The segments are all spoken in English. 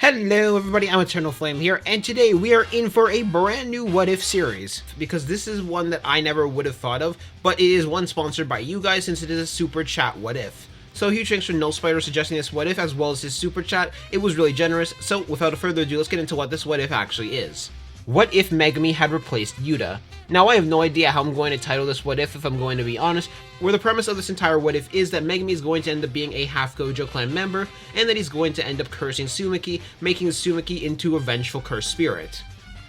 Hello everybody, I'm Eternal Flame here, and today we are in for a brand new What If series, because this is one that I never would have thought of, but it is one sponsored by you guys since it is a super chat What If. So huge thanks for No Spider suggesting this What If as well as his super chat. It was really generous, so without further ado, let's get into what this What If actually is. What if Megumi had replaced Yuta? Now I have no idea how I'm going to title this What If I'm going to be honest, where the premise of this entire What If is that Megumi is going to end up being a half Gojo clan member, and that he's going to end up cursing Tsumiki, making Tsumiki into a vengeful cursed spirit.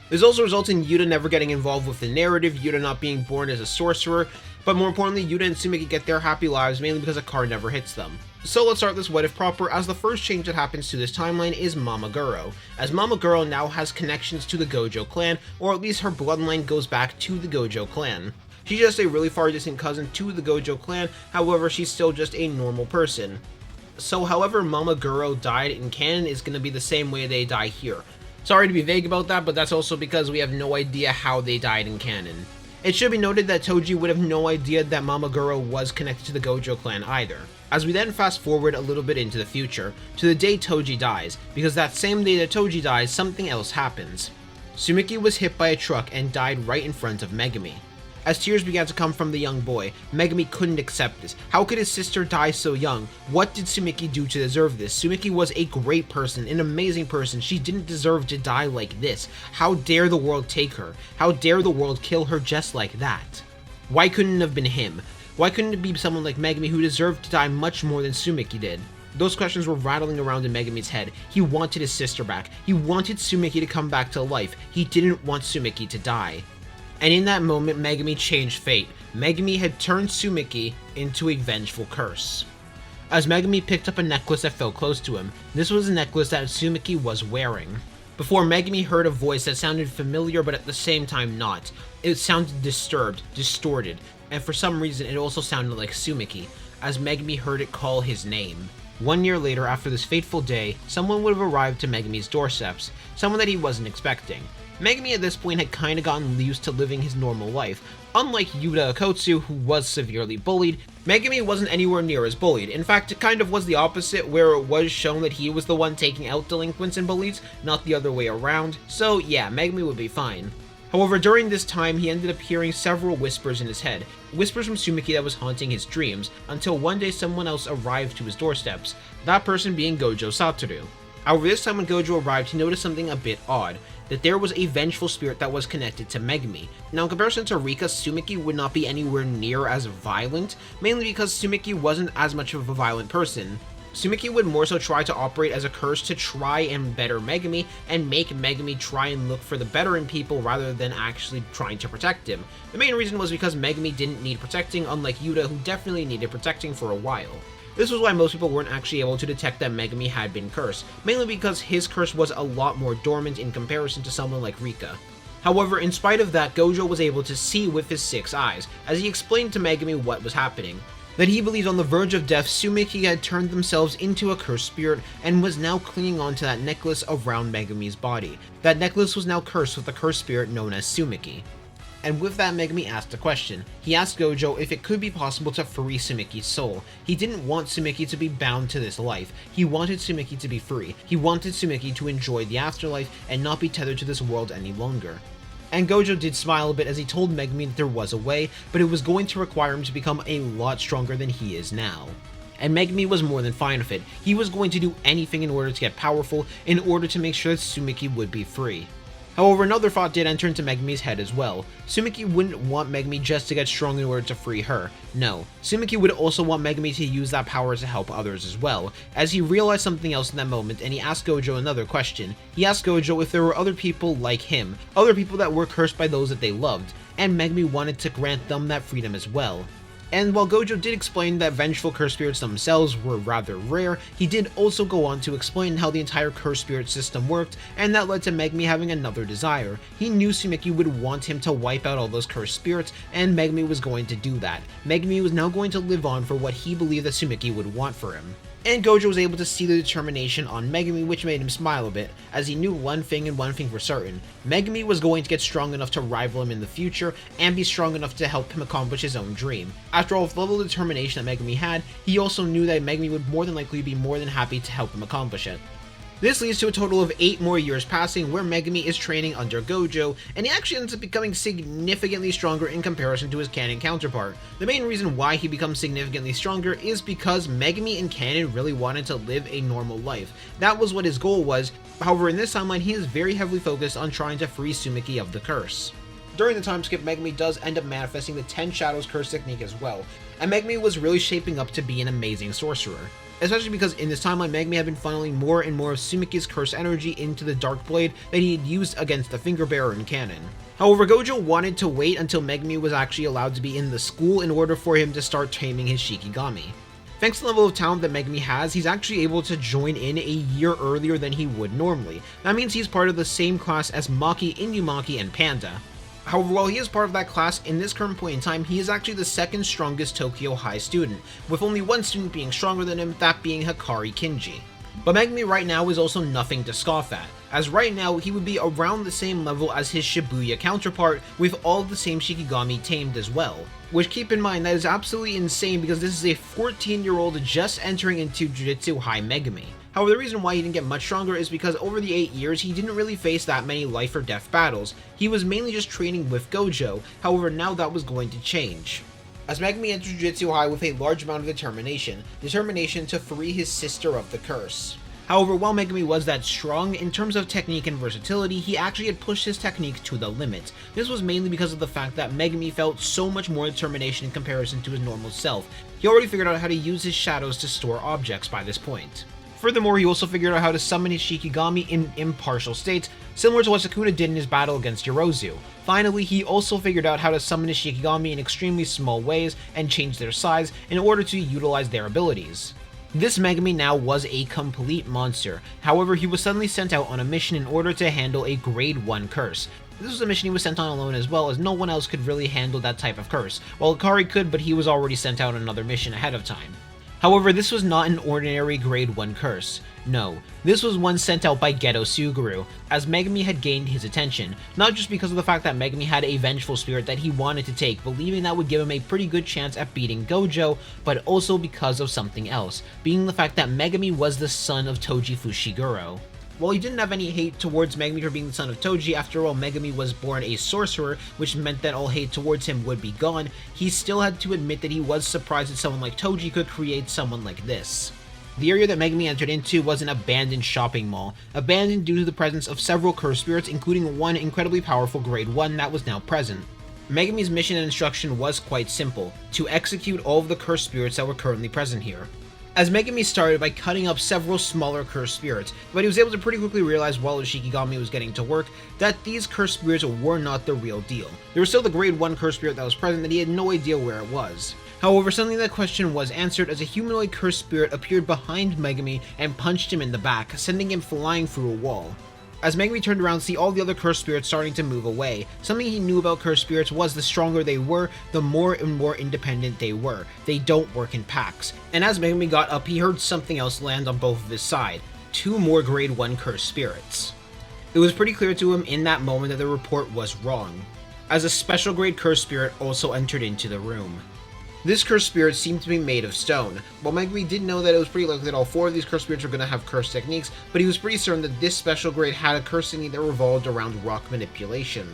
This also results in Yuta never getting involved with the narrative, Yuta not being born as a sorcerer, but more importantly, Yuta and Tsumiki get their happy lives mainly because a car never hits them. So let's start this What If proper, as the first change that happens to this timeline is Mama Guro, as Mama Guro now has connections to the Gojo clan, or at least her bloodline goes back to the Gojo clan. She's just a really far distant cousin to the Gojo clan, however she's still just a normal person. So however Mama Guro died in canon is going to be the same way they die here. Sorry to be vague about that, but that's also because we have no idea how they died in canon. It should be noted that Toji would have no idea that Mama Guro was connected to the Gojo clan either. As we then fast forward a little bit into the future, to the day Toji dies, because that same day that Toji dies, something else happens. Tsumiki was hit by a truck and died right in front of Megumi. As tears began to come from the young boy, Megumi couldn't accept this. How could his sister die so young? What did Tsumiki do to deserve this? Tsumiki was a great person, an amazing person. She didn't deserve to die like this. How dare the world take her? How dare the world kill her just like that? Why couldn't it have been him? Why couldn't it be someone like Megumi who deserved to die much more than Tsumiki did? Those questions were rattling around in Megumi's head. He wanted his sister back. He wanted Tsumiki to come back to life. He didn't want Tsumiki to die. And in that moment, Megumi changed fate. Megumi had turned Tsumiki into a vengeful curse. As Megumi picked up a necklace that fell close to him, this was a necklace that Tsumiki was wearing. Before Megumi heard a voice that sounded familiar but at the same time not. It sounded disturbed, distorted, and for some reason it also sounded like Tsumiki, as Megumi heard it call his name. 1 year later, after this fateful day, someone would have arrived to Megumi's doorsteps, someone that he wasn't expecting. Megumi at this point had kinda gotten used to living his normal life. Unlike Yuta Akotsu, who was severely bullied, Megumi wasn't anywhere near as bullied. In fact, it kind of was the opposite, where it was shown that he was the one taking out delinquents and bullies, not the other way around. So yeah, Megumi would be fine. However, during this time, he ended up hearing several whispers in his head, whispers from Tsumiki that was haunting his dreams, until one day someone else arrived to his doorsteps, that person being Gojo Satoru. However, this time when Gojo arrived, he noticed something a bit odd, that there was a vengeful spirit that was connected to Megumi. Now in comparison to Rika, Tsumiki would not be anywhere near as violent, mainly because Tsumiki wasn't as much of a violent person. Tsumiki would more so try to operate as a curse to try and better Megumi, and make Megumi try and look for the better in people rather than actually trying to protect him. The main reason was because Megumi didn't need protecting, unlike Yuta, who definitely needed protecting for a while. This was why most people weren't actually able to detect that Megumi had been cursed, mainly because his curse was a lot more dormant in comparison to someone like Rika. However, in spite of that, Gojo was able to see with his 6 eyes, as he explained to Megumi what was happening. That he believed on the verge of death, Tsumiki had turned themselves into a cursed spirit and was now clinging on to that necklace around Megumi's body. That necklace was now cursed with the cursed spirit known as Tsumiki. And with that, Megumi asked a question. He asked Gojo if it could be possible to free Tsumiki's soul. He didn't want Tsumiki to be bound to this life. He wanted Tsumiki to be free. He wanted Tsumiki to enjoy the afterlife and not be tethered to this world any longer. And Gojo did smile a bit as he told Megumi that there was a way, but it was going to require him to become a lot stronger than he is now. And Megumi was more than fine with it. He was going to do anything in order to get powerful, in order to make sure that Tsumiki would be free. However, another thought did enter into Megumi's head as well. Tsumiki wouldn't want Megumi just to get strong in order to free her. No, Tsumiki would also want Megumi to use that power to help others as well, as he realized something else in that moment and he asked Gojo another question. He asked Gojo if there were other people like him, other people that were cursed by those that they loved, and Megumi wanted to grant them that freedom as well. And while Gojo did explain that vengeful cursed spirits themselves were rather rare, he did also go on to explain how the entire cursed spirit system worked, and that led to Megumi having another desire. He knew Tsumiki would want him to wipe out all those cursed spirits, and Megumi was going to do that. Megumi was now going to live on for what he believed that Tsumiki would want for him. And Gojo was able to see the determination on Megumi, which made him smile a bit, as he knew one thing and one thing for certain. Megumi was going to get strong enough to rival him in the future, and be strong enough to help him accomplish his own dream. After all, with the level of determination that Megumi had, he also knew that Megumi would more than likely be more than happy to help him accomplish it. This leads to a total of 8 more years passing where Megumi is training under Gojo, and he actually ends up becoming significantly stronger in comparison to his canon counterpart. The main reason why he becomes significantly stronger is because Megumi in canon really wanted to live a normal life. That was what his goal was. However, in this timeline he is very heavily focused on trying to free Tsumiki of the curse. During the time skip, Megumi does end up manifesting the 10 Shadows curse technique as well, and Megumi was really shaping up to be an amazing sorcerer. Especially because in this timeline, Megumi had been funneling more and more of Tsumiki's curse energy into the Dark Blade that he had used against the Finger Bearer in canon. However, Gojo wanted to wait until Megumi was actually allowed to be in the school in order for him to start taming his Shikigami. Thanks to the level of talent that Megumi has, he's actually able to join in a year earlier than he would normally. That means he's part of the same class as Maki, Inumaki, and Panda. However, while he is part of that class, in this current point in time, he is actually the second strongest Tokyo High student, with only one student being stronger than him, that being Hikari Kinji. But Megumi right now is also nothing to scoff at, as right now he would be around the same level as his Shibuya counterpart, with all of the same Shikigami tamed as well. Which, keep in mind, that is absolutely insane because this is a 14-year-old just entering into Jujutsu High Megumi. However, the reason why he didn't get much stronger is because over the 8 years, he didn't really face that many life or death battles. He was mainly just training with Gojo. However, now that was going to change, as Megumi entered Jujutsu High with a large amount of determination to free his sister of the curse. However, while Megumi was that strong, in terms of technique and versatility, he actually had pushed his technique to the limit. This was mainly because of the fact that Megumi felt so much more determination in comparison to his normal self. He already figured out how to use his shadows to store objects by this point. Furthermore, he also figured out how to summon his Shikigami in impartial states, similar to what Sukuna did in his battle against Yorozu. Finally, he also figured out how to summon his Shikigami in extremely small ways and change their size in order to utilize their abilities. This Megumi now was a complete monster. However, he was suddenly sent out on a mission in order to handle a grade 1 curse. This was a mission he was sent on alone as well, as no one else could really handle that type of curse. Well, Hikari could, but he was already sent out on another mission ahead of time. However, this was not an ordinary grade 1 curse. No, this was one sent out by Geto Suguru, as Megumi had gained his attention, not just because of the fact that Megumi had a vengeful spirit that he wanted to take, believing that would give him a pretty good chance at beating Gojo, but also because of something else, being the fact that Megumi was the son of Toji Fushiguro. While he didn't have any hate towards Megumi for being the son of Toji, after all Megumi was born a sorcerer, which meant that all hate towards him would be gone, he still had to admit that he was surprised that someone like Toji could create someone like this. The area that Megumi entered into was an abandoned shopping mall, abandoned due to the presence of several cursed spirits, including one incredibly powerful grade 1 that was now present. Megumi's mission and instruction was quite simple, to execute all of the cursed spirits that were currently present here. As Megumi started by cutting up several smaller cursed spirits, but he was able to pretty quickly realize while his Shikigami was getting to work that these cursed spirits were not the real deal. There was still the grade 1 cursed spirit that was present that he had no idea where it was. However, suddenly that question was answered as a humanoid cursed spirit appeared behind Megumi and punched him in the back, sending him flying through a wall. As Megumi turned around to see all the other cursed spirits starting to move away, something he knew about cursed spirits was the stronger they were, the more and more independent they were. They don't work in packs. And as Megumi got up, he heard something else land on both of his side. 2 more grade 1 cursed spirits. It was pretty clear to him in that moment that the report was wrong, as a special grade cursed spirit also entered into the room. This cursed spirit seemed to be made of stone. While Megumi did know that it was pretty likely that all 4 of these cursed spirits were going to have cursed techniques, but he was pretty certain that this special grade had a curse technique that revolved around rock manipulation.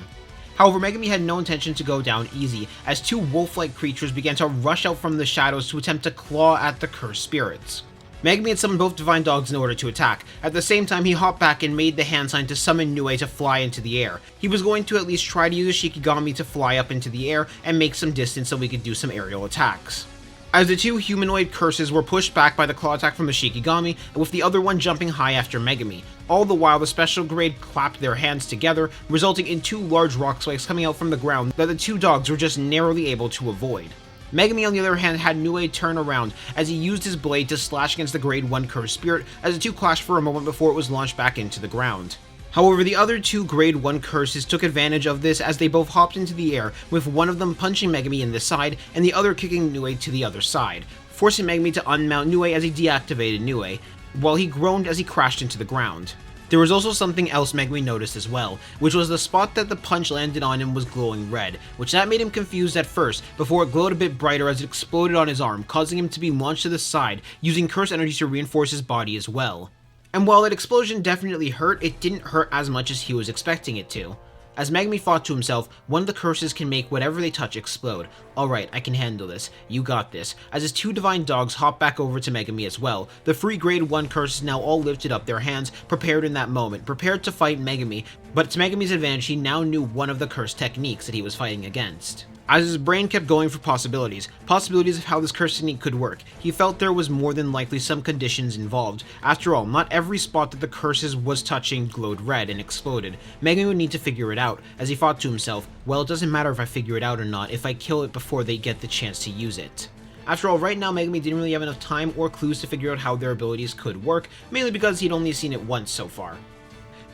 However, Megumi had no intention to go down easy, as 2 wolf-like creatures began to rush out from the shadows to attempt to claw at the cursed spirits. Megumi had summoned both divine dogs in order to attack. At the same time, he hopped back and made the hand sign to summon Nue to fly into the air. He was going to at least try to use a Shikigami to fly up into the air and make some distance so we could do some aerial attacks. As the 2 humanoid curses were pushed back by the claw attack from the Shikigami, with the other one jumping high after Megumi. All the while, the special grade clapped their hands together, resulting in 2 large rock spikes coming out from the ground that the 2 dogs were just narrowly able to avoid. Megumi, on the other hand, had Nue turn around as he used his blade to slash against the grade 1 cursed spirit as the 2 clashed for a moment before it was launched back into the ground. However, the other 2 grade 1 curses took advantage of this as they both hopped into the air, with one of them punching Megumi in the side and the other kicking Nue to the other side, forcing Megumi to unmount Nue as he deactivated Nue, while he groaned as he crashed into the ground. There was also something else Megumi noticed as well, which was the spot that the punch landed on him was glowing red, which that made him confused at first, before it glowed a bit brighter as it exploded on his arm, causing him to be launched to the side, using curse energy to reinforce his body as well. And while that explosion definitely hurt, it didn't hurt as much as he was expecting it to. As Megumi thought to himself, one of the curses can make whatever they touch explode. Alright, I can handle this. You got this. As his two divine dogs hop back over to Megumi as well, the three grade 1 curses now all lifted up their hands, prepared in that moment, prepared to fight Megumi, but to Megumi's advantage, he now knew one of the curse techniques that he was fighting against. As his brain kept going for possibilities of how this curse technique could work, he felt there was more than likely some conditions involved. After all, not every spot that the curses was touching glowed red and exploded. Megumi would need to figure it out, as he thought to himself, well, it doesn't matter if I figure it out or not if I kill it before they get the chance to use it. After all, right now Megumi didn't really have enough time or clues to figure out how their abilities could work, mainly because he'd only seen it once so far.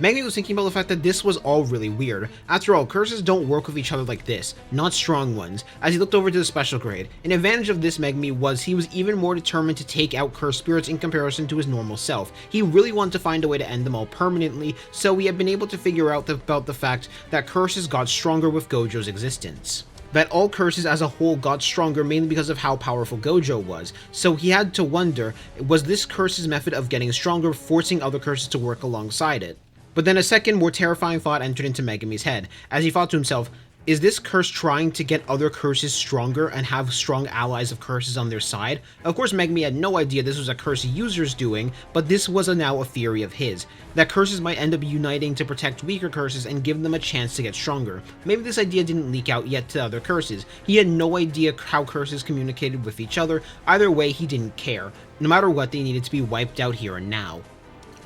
Megumi was thinking about the fact that this was all really weird. After all, curses don't work with each other like this, not strong ones. As he looked over to the special grade, an advantage of this Megumi was he was even more determined to take out cursed spirits in comparison to his normal self. He really wanted to find a way to end them all permanently, so he had been able to figure out about the fact that curses got stronger with Gojo's existence. That all curses as a whole got stronger mainly because of how powerful Gojo was, so he had to wonder, was this curse's method of getting stronger forcing other curses to work alongside it? But then a second, more terrifying thought entered into Megumi's head, as he thought to himself, is this curse trying to get other curses stronger and have strong allies of curses on their side? Of course, Megumi had no idea this was a curse user's doing, but this was now a theory of his, that curses might end up uniting to protect weaker curses and give them a chance to get stronger. Maybe this idea didn't leak out yet to other curses. He had no idea how curses communicated with each other. Either way, he didn't care. No matter what, they needed to be wiped out here and now.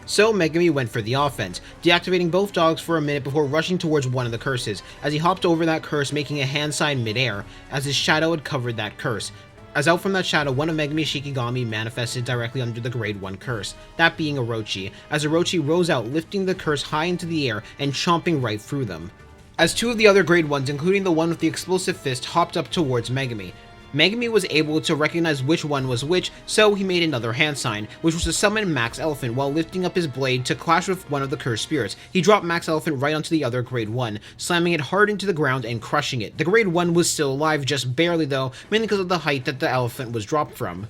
So Megumi went for the offense, deactivating both dogs for a minute before rushing towards one of the curses, as he hopped over that curse making a hand sign mid-air, as his shadow had covered that curse. As out from that shadow, one of Megumi's Shikigami manifested directly under the grade 1 curse, that being Orochi, as Orochi rose out lifting the curse high into the air and chomping right through them. As two of the other grade 1s, including the one with the explosive fist, hopped up towards Megumi. Megumi was able to recognize which one was which, so he made another hand sign, which was to summon Max Elephant while lifting up his blade to clash with one of the cursed spirits. He dropped Max Elephant right onto the other grade 1, slamming it hard into the ground and crushing it. The grade 1 was still alive, just barely though, mainly because of the height that the elephant was dropped from.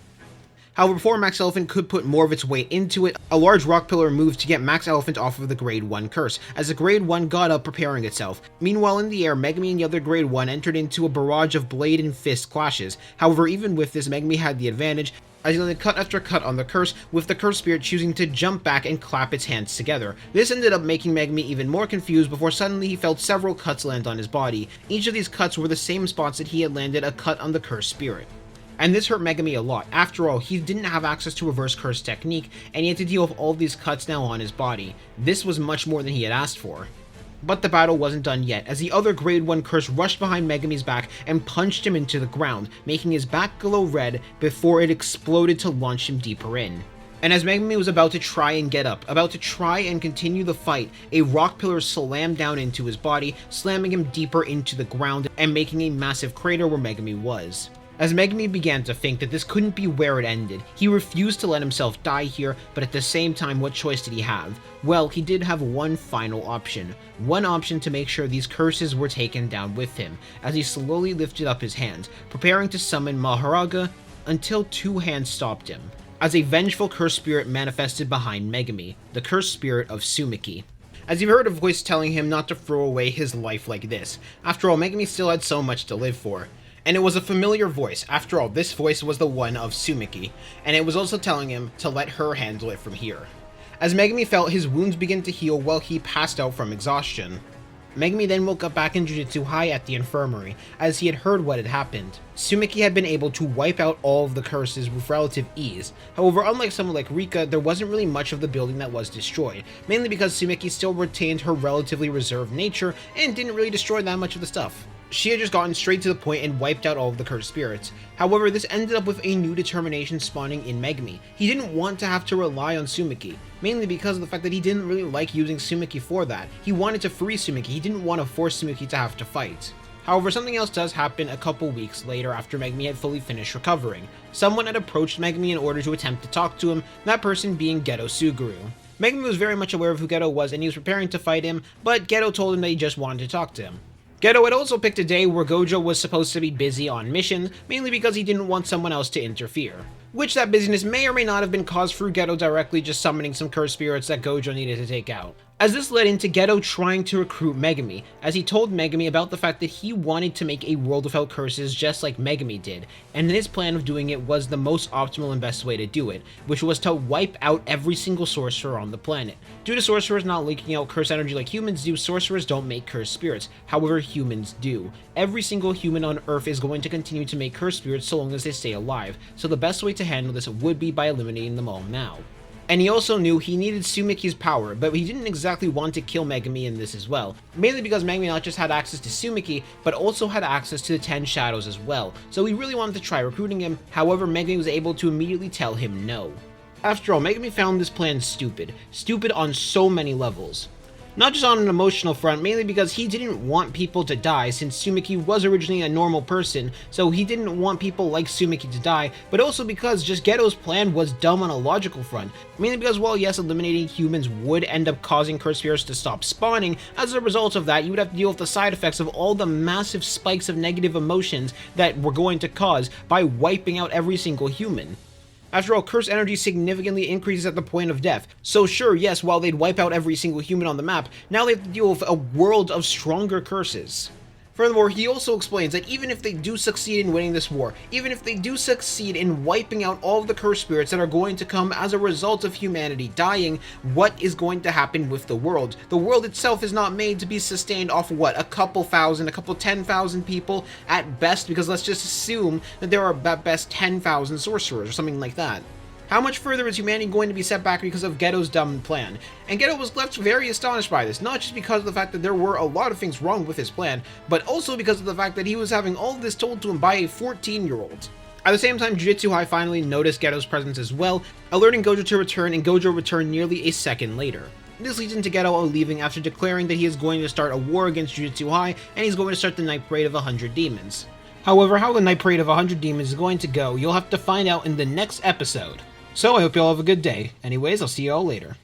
However, before Max Elephant could put more of its weight into it, a large rock pillar moved to get Max Elephant off of the grade 1 curse, as the grade 1 got up preparing itself. Meanwhile in the air, Megumi and the other grade 1 entered into a barrage of blade and fist clashes. However, even with this, Megumi had the advantage, as he landed cut after cut on the curse, with the cursed spirit choosing to jump back and clap its hands together. This ended up making Megumi even more confused before suddenly he felt several cuts land on his body. Each of these cuts were the same spots that he had landed a cut on the cursed spirit. And this hurt Megumi a lot. After all, he didn't have access to reverse curse technique, and he had to deal with all of these cuts now on his body. This was much more than he had asked for. But the battle wasn't done yet, as the other grade 1 curse rushed behind Megumi's back and punched him into the ground, making his back glow red before it exploded to launch him deeper in. And as Megumi was about to try and get up, about to try and continue the fight, a rock pillar slammed down into his body, slamming him deeper into the ground and making a massive crater where Megumi was. As Megumi began to think that this couldn't be where it ended, he refused to let himself die here, but at the same time, what choice did he have? Well, he did have one final option. One option to make sure these curses were taken down with him, as he slowly lifted up his hands, preparing to summon Maharaga, until two hands stopped him, as a vengeful cursed spirit manifested behind Megumi, the cursed spirit of Tsumiki. As he heard a voice telling him not to throw away his life like this. After all, Megumi still had so much to live for. And it was a familiar voice. After all, this voice was the one of Tsumiki, and it was also telling him to let her handle it from here. As Megumi felt his wounds begin to heal while he passed out from exhaustion. Megumi then woke up back in Jujutsu High at the infirmary, as he had heard what had happened. Tsumiki had been able to wipe out all of the curses with relative ease. However, unlike someone like Rika, there wasn't really much of the building that was destroyed, mainly because Tsumiki still retained her relatively reserved nature and didn't really destroy that much of the stuff. She had just gotten straight to the point and wiped out all of the cursed spirits. However, this ended up with a new determination spawning in Megumi. He didn't want to have to rely on Tsumiki, mainly because of the fact that he didn't really like using Tsumiki for that. He wanted to free Tsumiki, he didn't want to force Tsumiki to have to fight. However, something else does happen a couple weeks later after Megumi had fully finished recovering. Someone had approached Megumi in order to attempt to talk to him, that person being Geto Suguru. Megumi was very much aware of who Geto was and he was preparing to fight him, but Geto told him that he just wanted to talk to him. Geto had also picked a day where Gojo was supposed to be busy on mission, mainly because he didn't want someone else to interfere. Which that busyness may or may not have been caused through Geto directly just summoning some cursed spirits that Gojo needed to take out. As this led into Geto trying to recruit Megumi, as he told Megumi about the fact that he wanted to make a world without curses just like Megumi did, and his plan of doing it was the most optimal and best way to do it, which was to wipe out every single sorcerer on the planet. Due to sorcerers not leaking out cursed energy like humans do, sorcerers don't make cursed spirits, however humans do. Every single human on Earth is going to continue to make cursed spirits so long as they stay alive, so the best way to handle this would be by eliminating them all now. And he also knew he needed Tsumiki's power, but he didn't exactly want to kill Megumi in this as well, mainly because Megumi not just had access to Tsumiki, but also had access to the 10 Shadows as well, so he really wanted to try recruiting him. However, Megumi was able to immediately tell him no. After all, Megumi found this plan stupid on so many levels. Not just on an emotional front, mainly because he didn't want people to die since Tsumiki was originally a normal person, so he didn't want people like Tsumiki to die, but also because just Geto's plan was dumb on a logical front, mainly because while yes, eliminating humans would end up causing cursed spirits to stop spawning, as a result of that you would have to deal with the side effects of all the massive spikes of negative emotions that we're going to cause by wiping out every single human. After all, curse energy significantly increases at the point of death, so sure, yes, while they'd wipe out every single human on the map, now they have to deal with a world of stronger curses. Furthermore, he also explains that even if they do succeed in winning this war, even if they do succeed in wiping out all of the cursed spirits that are going to come as a result of humanity dying, what is going to happen with the world? The world itself is not made to be sustained off what, a couple 10,000 people at best, because let's just assume that there are at best 10,000 sorcerers or something like that. How much further is humanity going to be set back because of Geto's dumb plan? And Geto was left very astonished by this, not just because of the fact that there were a lot of things wrong with his plan, but also because of the fact that he was having all of this told to him by a 14-year-old. At the same time, Jujutsu High finally noticed Geto's presence as well, alerting Gojo to return, and Gojo returned nearly a second later. This leads into Geto leaving after declaring that he is going to start a war against Jujutsu High, and he's going to start the Night Parade of 100 Demons. However, how the Night Parade of 100 Demons is going to go, you'll have to find out in the next episode. So I hope you all have a good day. Anyways, I'll see you all later.